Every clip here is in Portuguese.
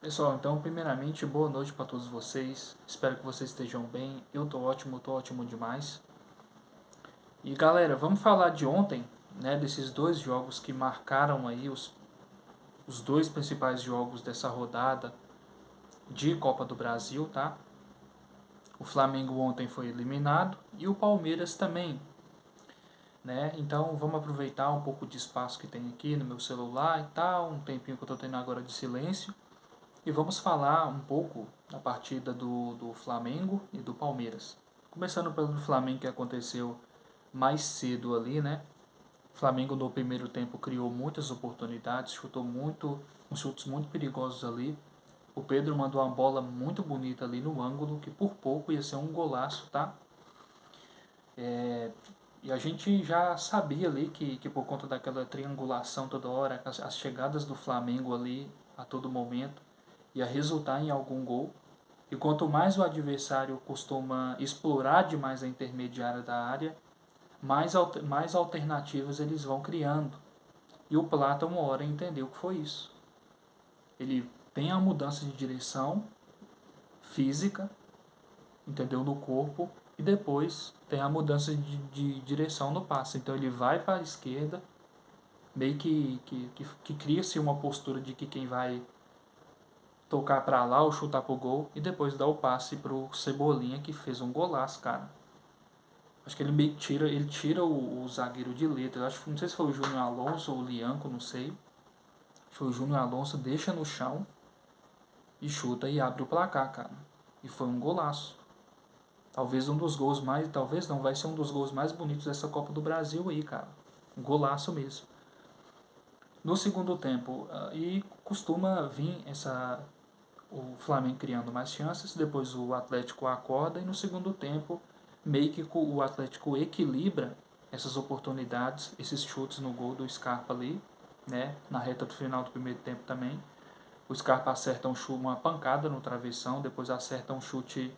Pessoal, então, primeiramente, boa noite para todos vocês. Espero que vocês estejam bem. Eu tô ótimo demais. E galera, vamos falar de ontem, né, desses dois jogos que marcaram aí os dois principais jogos dessa rodada de Copa do Brasil, tá? O Flamengo ontem foi eliminado e o Palmeiras também, né? Então, vamos aproveitar um pouco de espaço que tem aqui no meu celular e tal, um tempinho que eu tô tendo agora de silêncio. E vamos falar um pouco da partida do Flamengo e do Palmeiras. Começando pelo Flamengo, que aconteceu mais cedo ali, né? O Flamengo no primeiro tempo criou muitas oportunidades, chutou muito, uns chutes muito perigosos ali. O Pedro mandou uma bola muito bonita ali no ângulo, que por pouco ia ser um golaço, tá? E a gente já sabia ali que por conta daquela triangulação toda hora, as chegadas do Flamengo ali a todo momento, ia resultar em algum gol. E quanto mais o adversário costuma explorar demais a intermediária da área, mais alternativas eles vão criando. E o Plata, uma hora, entendeu que foi isso. Ele tem a mudança de direção física, entendeu, no corpo, e depois tem a mudança de direção no passe. Então ele vai para a esquerda, meio que cria-se uma postura de que quem vai tocar para lá ou chutar pro gol, e depois dá o passe pro Cebolinha, que fez um golaço, cara. Acho que ele meio que tira o zagueiro de letra. Acho que não sei se foi o Júnior Alonso ou o Lianco, não sei. Acho que foi o Júnior Alonso, deixa no chão e chuta e abre o placar, cara. E foi um golaço. Talvez um dos gols mais, talvez não, vai ser um dos gols mais bonitos dessa Copa do Brasil aí, cara. Um golaço mesmo. No segundo tempo, e costuma vir o Flamengo criando mais chances, depois o Atlético acorda e no segundo tempo meio que o Atlético equilibra essas oportunidades, esses chutes no gol do Scarpa ali, né, na reta do final do primeiro tempo também. O Scarpa acerta uma pancada no travessão, depois acerta um chute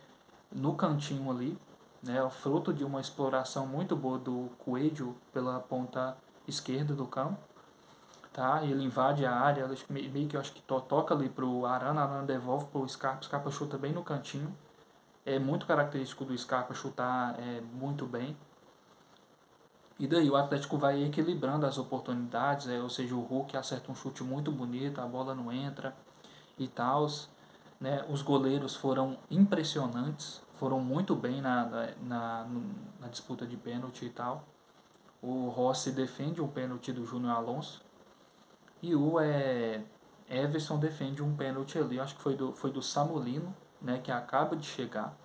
no cantinho ali, né, fruto de uma exploração muito boa do Coelho pela ponta esquerda do campo, tá? E ele invade a área, meio que eu acho que toca ali pro Arana, Arana devolve pro Scarpa, Scarpa chuta bem no cantinho. É muito característico do Scarpa chutar muito bem. E daí o Atlético vai equilibrando as oportunidades, ou seja, o Hulk acerta um chute muito bonito, a bola não entra e tal. Né? Os goleiros foram impressionantes, foram muito bem na disputa de pênalti e tal. O Rossi defende um pênalti do Júnior Alonso e o Everson defende um pênalti ali, acho que foi do Samulino, né, que acaba de chegar.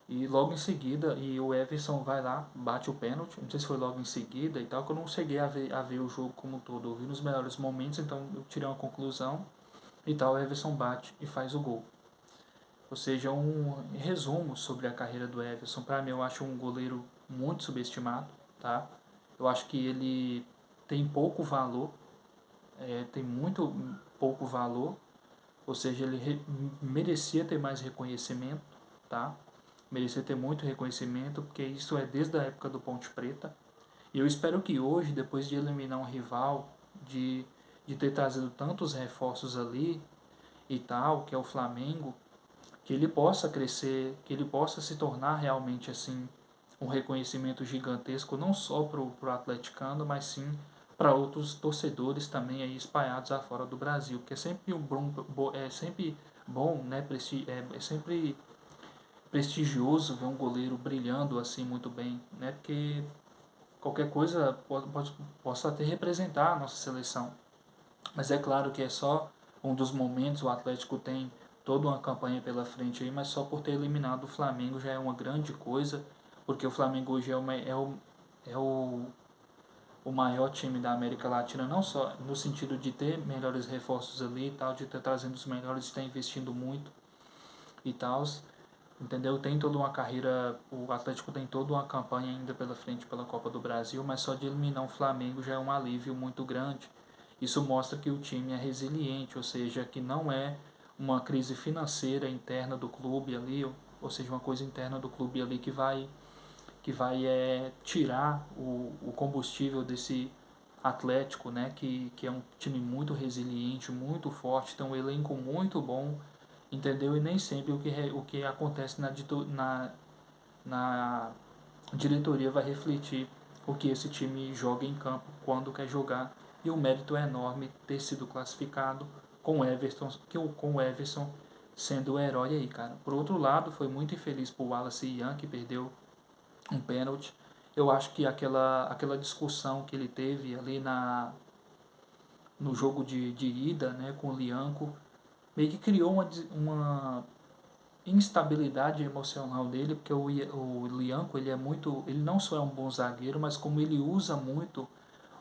E logo em seguida, e o Everson vai lá, bate o pênalti. Não sei se foi logo em seguida e tal, que eu não cheguei a ver o jogo como um todo. Eu vi nos melhores momentos, então eu tirei uma conclusão e tal. O Everson bate e faz o gol. Ou seja, um resumo sobre a carreira do Everson. Para mim, eu acho um goleiro muito subestimado, tá? Eu acho que ele tem pouco valor, tem muito pouco valor. Ou seja, ele merecia ter mais reconhecimento, tá? Merecia ter muito reconhecimento, porque isso é desde a época do Ponte Preta. E eu espero que hoje, depois de eliminar um rival, de ter trazido tantos reforços ali e tal, que é o Flamengo, que ele possa crescer, que ele possa se tornar realmente assim um reconhecimento gigantesco, não só pro atleticano, mas sim para outros torcedores também aí espalhados afora do Brasil, porque é sempre bom, né, é sempre prestigioso ver um goleiro brilhando assim muito bem, né? Porque qualquer coisa possa até representar a nossa seleção. Mas é claro que é só um dos momentos, o Atlético tem toda uma campanha pela frente aí, mas só por ter eliminado o Flamengo já é uma grande coisa, porque o Flamengo hoje é o maior time da América Latina, não só no sentido de ter melhores reforços ali e tal, de ter trazendo os melhores, de estar investindo muito e tal, entendeu? Tem toda uma carreira, o Atlético tem toda uma campanha ainda pela frente pela Copa do Brasil, mas só de eliminar o Flamengo já é um alívio muito grande. Isso mostra que o time é resiliente, ou seja, que não é uma crise financeira interna do clube ali, ou seja, uma coisa interna do clube ali que vai tirar o combustível Atlético, né, que é um time muito resiliente, muito forte, tem um elenco muito bom, entendeu? E nem sempre o que acontece na diretoria vai refletir o que esse time joga em campo quando quer jogar. E o mérito é enorme ter sido classificado com o Everson sendo o herói aí, cara. Por outro lado, foi muito infeliz pro Wallace Ian, que perdeu um pênalti. Eu acho que aquela discussão que ele teve ali no jogo de ida, né, com o Lianco, meio que criou uma instabilidade emocional dele, porque o Lianco, ele não só é um bom zagueiro, mas como ele usa muito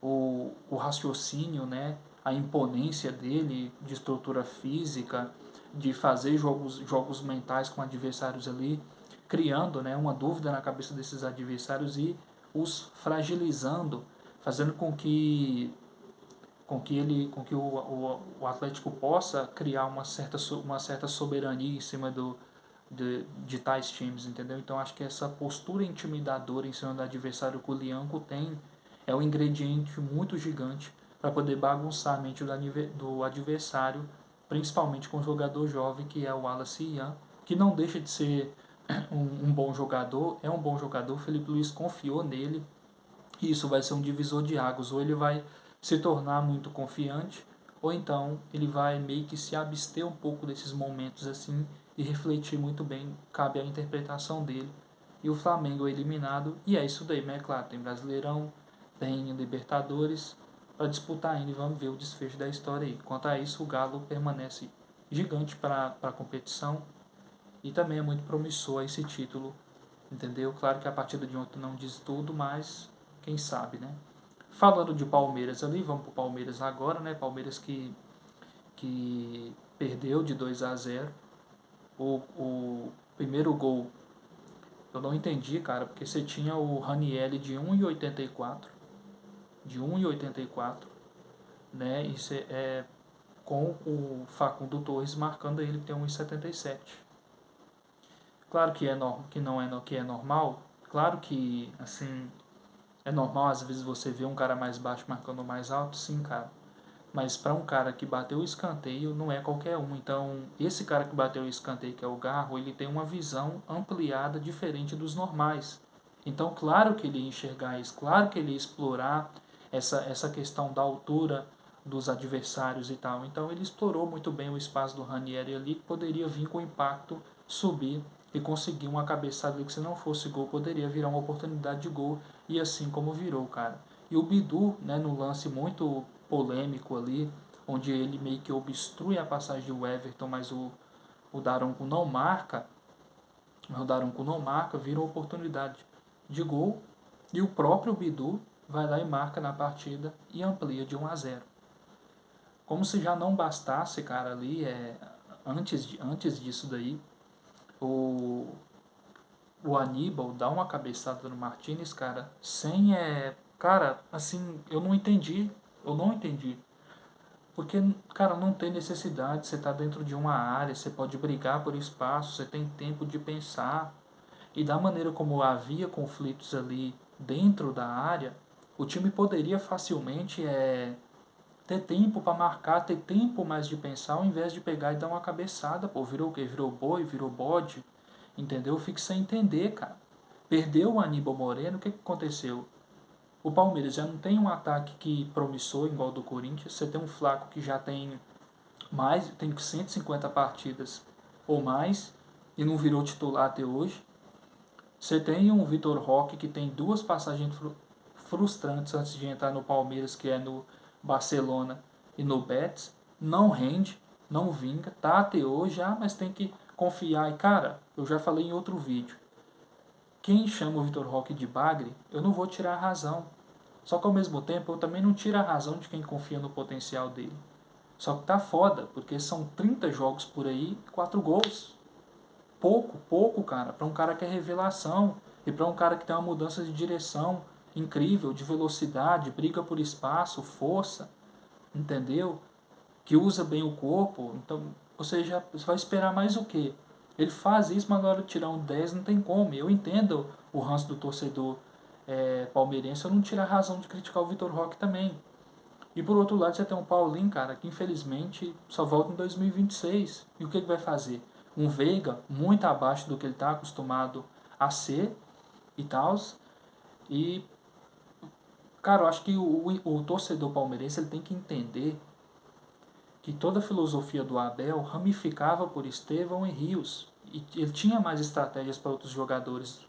o raciocínio, né, a imponência dele de estrutura física, de fazer jogos mentais com adversários ali, criando, né, uma dúvida na cabeça desses adversários e os fragilizando, fazendo com que o Atlético possa criar uma certa soberania em cima de tais times, entendeu? Então acho que essa postura intimidadora em cima do adversário que o Lianco tem é um ingrediente muito gigante para poder bagunçar a mente do adversário, principalmente com um jogador jovem que é o Wallace Ian, que não deixa de ser um bom jogador, é um bom jogador, o Felipe Luiz confiou nele, e isso vai ser um divisor de águas, ou ele vai se tornar muito confiante, ou então ele vai meio que se abster um pouco desses momentos assim e refletir muito bem, cabe à interpretação dele. E o Flamengo é eliminado, e é isso daí, mas é claro, tem Brasileirão, tem Libertadores para disputar ainda e vamos ver o desfecho da história aí. Quanto a isso, o Galo permanece gigante para a competição e também é muito promissor esse título, entendeu? Claro que a partida de ontem não diz tudo, mas quem sabe, né? Falando de Palmeiras ali, vamos pro Palmeiras agora, né? Palmeiras que perdeu de 2-0. O primeiro gol eu não entendi, cara, porque você tinha o Ranieri de 1,84, de 1,84, né? E você, com o Facundo Torres marcando ele que tem 1,77. Claro que que não é que é normal. Claro que assim é normal às vezes você ver um cara mais baixo marcando mais alto, sim, cara. Mas para um cara que bateu o escanteio não é qualquer um. Então, esse cara que bateu o escanteio, que é o Garro, ele tem uma visão ampliada diferente dos normais. Então, claro que ele ia enxergar isso, claro que ele ia explorar essa questão da altura dos adversários e tal. Então, ele explorou muito bem o espaço do Ranieri ali, que poderia vir com impacto, subir e conseguir uma cabeçada ali que, se não fosse gol, poderia virar uma oportunidade de gol. E assim como virou, cara. E o Bidu, né, no lance muito polêmico ali, onde ele meio que obstrui a passagem do Everton, mas o Daronco não marca, vira uma oportunidade de gol, e o próprio Bidu vai lá e marca na partida e amplia de 1-0. Como se já não bastasse, cara, ali, antes disso daí, o, o Aníbal dá uma cabeçada no Martinez, cara, sem, cara, assim, eu não entendi. Porque, cara, não tem necessidade, você tá dentro de uma área, você pode brigar por espaço, você tem tempo de pensar. E da maneira como havia conflitos ali dentro da área, o time poderia facilmente ter tempo para marcar, ter tempo mais de pensar, ao invés de pegar e dar uma cabeçada. Pô, virou o quê? Virou boi, virou bode, entendeu? Eu fico sem entender, cara. Perdeu o Aníbal Moreno, o que aconteceu? O Palmeiras já não tem um ataque que promissor igual ao do Corinthians. Você tem um Flaco que já tem 150 partidas ou mais e não virou titular até hoje. Você tem um Vitor Roque que tem duas passagens frustrantes antes de entrar no Palmeiras, que é no Barcelona e no Betis. Não rende, não vinga, tá até hoje, mas tem que confiar. E cara, eu já falei em outro vídeo. Quem chama o Vitor Roque de bagre, eu não vou tirar a razão. Só que ao mesmo tempo eu também não tiro a razão de quem confia no potencial dele. Só que tá foda, porque são 30 jogos por aí e 4 gols. Pouco, cara, para um cara que é revelação e para um cara que tem uma mudança de direção incrível, de velocidade, briga por espaço, força, entendeu? Que usa bem o corpo. Então, você vai esperar mais o quê? Ele faz isso, mas na hora de tirar um 10 não tem como. Eu entendo o ranço do torcedor palmeirense, eu não tiro a razão de criticar o Vitor Roque também. E por outro lado você tem um Paulinho, cara, que infelizmente só volta em 2026. E o que ele vai fazer? Um Veiga muito abaixo do que ele está acostumado a ser e tal. E, cara, eu acho que o torcedor palmeirense ele tem que entender que toda a filosofia do Abel ramificava por Estevão e Rios. E ele tinha mais estratégias para outros jogadores.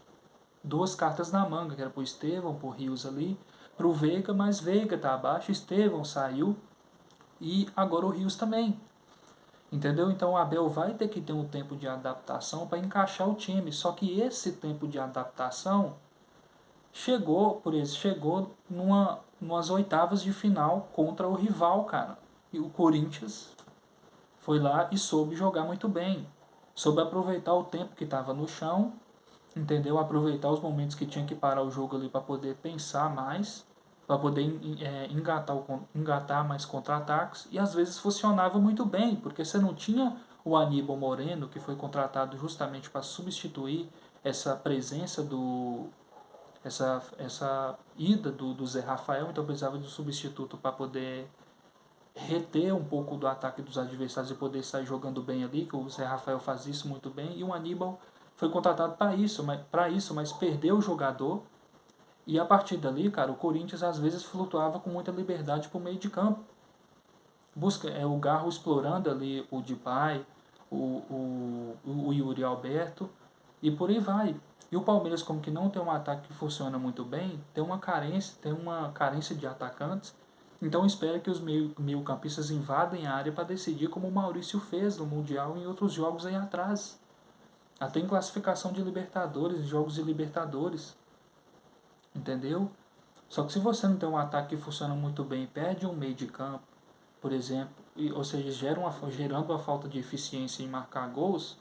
Duas cartas na manga, que era para o Estevão, para o Rios ali, para o Veiga, mas Veiga tá abaixo, Estevão saiu e agora o Rios também. Entendeu? Então o Abel vai ter que ter um tempo de adaptação para encaixar o time. Só que esse tempo de adaptação chegou, por isso, chegou numas oitavas de final contra o rival, cara. E o Corinthians foi lá e soube jogar muito bem. Soube aproveitar o tempo que estava no chão, entendeu? Aproveitar os momentos que tinha que parar o jogo ali para poder pensar mais, para poder engatar mais contra-ataques. E às vezes funcionava muito bem, porque você não tinha o Aníbal Moreno, que foi contratado justamente para substituir essa presença essa ida do Zé Rafael, então precisava de um substituto para poder reter um pouco do ataque dos adversários e poder sair jogando bem ali, que o Zé Rafael faz isso muito bem, e o Aníbal foi contratado para isso, mas perdeu o jogador, e a partir dali, cara, o Corinthians às vezes flutuava com muita liberdade para o meio de campo. O Garro explorando ali o Depay, o Yuri Alberto, e por aí vai. E o Palmeiras, como que não tem um ataque que funciona muito bem, tem uma carência de atacantes, então espera que os meio-campistas invadem a área para decidir, como o Maurício fez no Mundial e em outros jogos aí atrás. Até em classificação de Libertadores, jogos de Libertadores. Entendeu? Só que se você não tem um ataque que funciona muito bem, perde um meio de campo, por exemplo, ou seja, gerando uma falta de eficiência em marcar gols,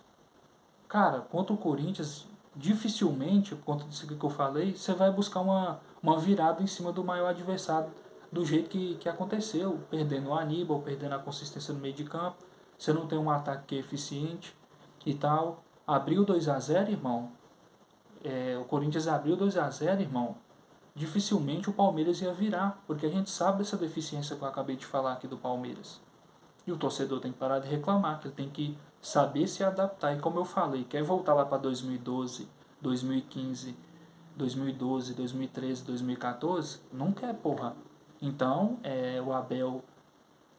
cara, contra o Corinthians, dificilmente, por conta disso que eu falei, você vai buscar uma virada em cima do maior adversário do jeito que aconteceu, perdendo o Aníbal, perdendo a consistência no meio de campo, você não tem um ataque que é eficiente e tal. Abriu 2-0, irmão. O Corinthians abriu 2-0, irmão. Dificilmente o Palmeiras ia virar, porque a gente sabe dessa deficiência que eu acabei de falar aqui do Palmeiras. E o torcedor tem que parar de reclamar, que ele tem que saber se adaptar. E como eu falei, quer voltar lá para 2012, 2015, 2012, 2013, 2014? Não quer, porra. Então, o Abel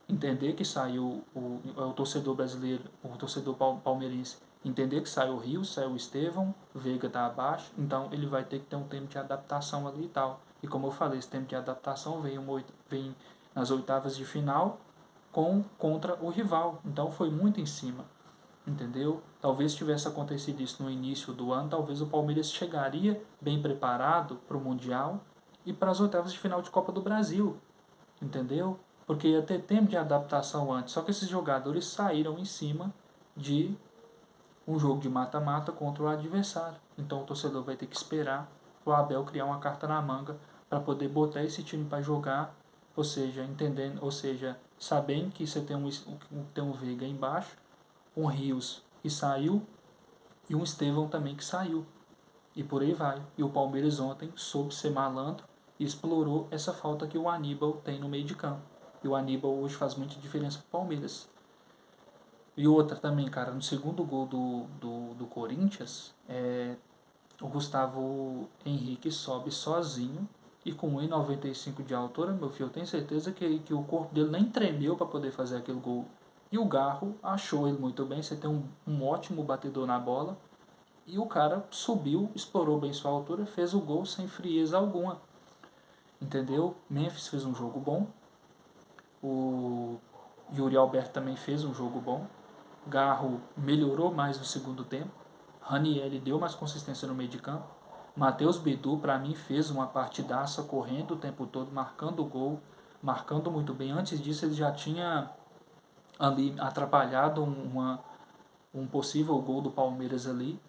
entender que saiu o torcedor brasileiro, o torcedor palmeirense, entender que saiu o Rio, saiu o Estevão, Veiga tá abaixo, então ele vai ter que ter um tempo de adaptação ali e tal. E como eu falei, esse tempo de adaptação vem nas oitavas de final contra o rival. Então foi muito em cima, entendeu? Talvez tivesse acontecido isso no início do ano, talvez o Palmeiras chegaria bem preparado para o Mundial e para as oitavas de final de Copa do Brasil, entendeu? Porque ia ter tempo de adaptação antes. Só que esses jogadores saíram em cima de um jogo de mata-mata contra o adversário. Então o torcedor vai ter que esperar o Abel criar uma carta na manga para poder botar esse time para jogar, sabendo que você tem um Veiga embaixo, um Rios que saiu e um Estevão também que saiu. E por aí vai. E o Palmeiras ontem soube ser malandro e explorou essa falta que o Aníbal tem no meio de campo. E o Aníbal hoje faz muita diferença pro Palmeiras. E outra também, cara, no segundo gol do Corinthians, o Gustavo Henrique sobe sozinho e com 1,95 de altura, meu filho, eu tenho certeza que o corpo dele nem tremeu para poder fazer aquele gol. E o Garro achou ele muito bem, você tem um ótimo batedor na bola. E o cara subiu, explorou bem sua altura, fez o gol sem frieza alguma. Entendeu? Memphis fez um jogo bom. O Yuri Alberto também fez um jogo bom. Garro melhorou mais no segundo tempo. Ranieri deu mais consistência no meio de campo. Matheus Bidu, para mim, fez uma partidaça correndo o tempo todo, marcando o gol, marcando muito bem. Antes disso, ele já tinha ali atrapalhado um possível gol do Palmeiras ali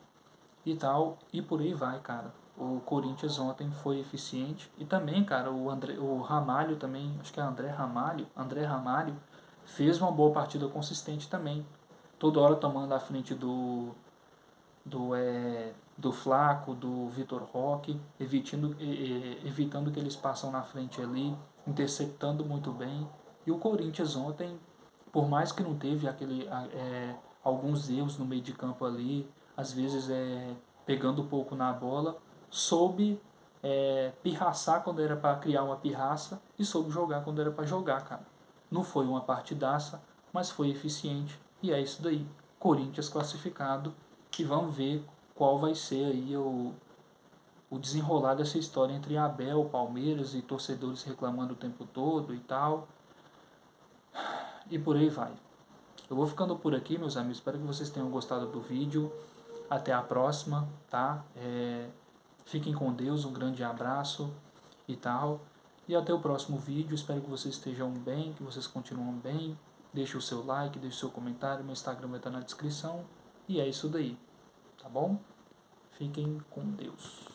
e tal. E por aí vai, cara. O Corinthians ontem foi eficiente. E também, cara, o Ramalho também, acho que é André Ramalho, fez uma boa partida consistente também. Toda hora tomando a frente do Flaco, do Vitor Roque, evitando que eles passam na frente ali. interceptando muito bem. E o Corinthians ontem, por mais que não teve alguns erros no meio de campo ali, às vezes pegando um pouco na bola, soube pirraçar quando era para criar uma pirraça e soube jogar quando era para jogar, cara. Não foi uma partidaça, mas foi eficiente. E é isso daí. Corinthians classificado. E vamos ver qual vai ser aí o desenrolar dessa história entre Abel, Palmeiras e torcedores reclamando o tempo todo e tal. E por aí vai. Eu vou ficando por aqui, meus amigos. Espero que vocês tenham gostado do vídeo. Até a próxima, tá? Fiquem com Deus, um grande abraço e tal. E até o próximo vídeo. Espero que vocês estejam bem, que vocês continuem bem. Deixe o seu like, deixe o seu comentário. Meu Instagram vai estar na descrição. E é isso daí, tá bom? Fiquem com Deus.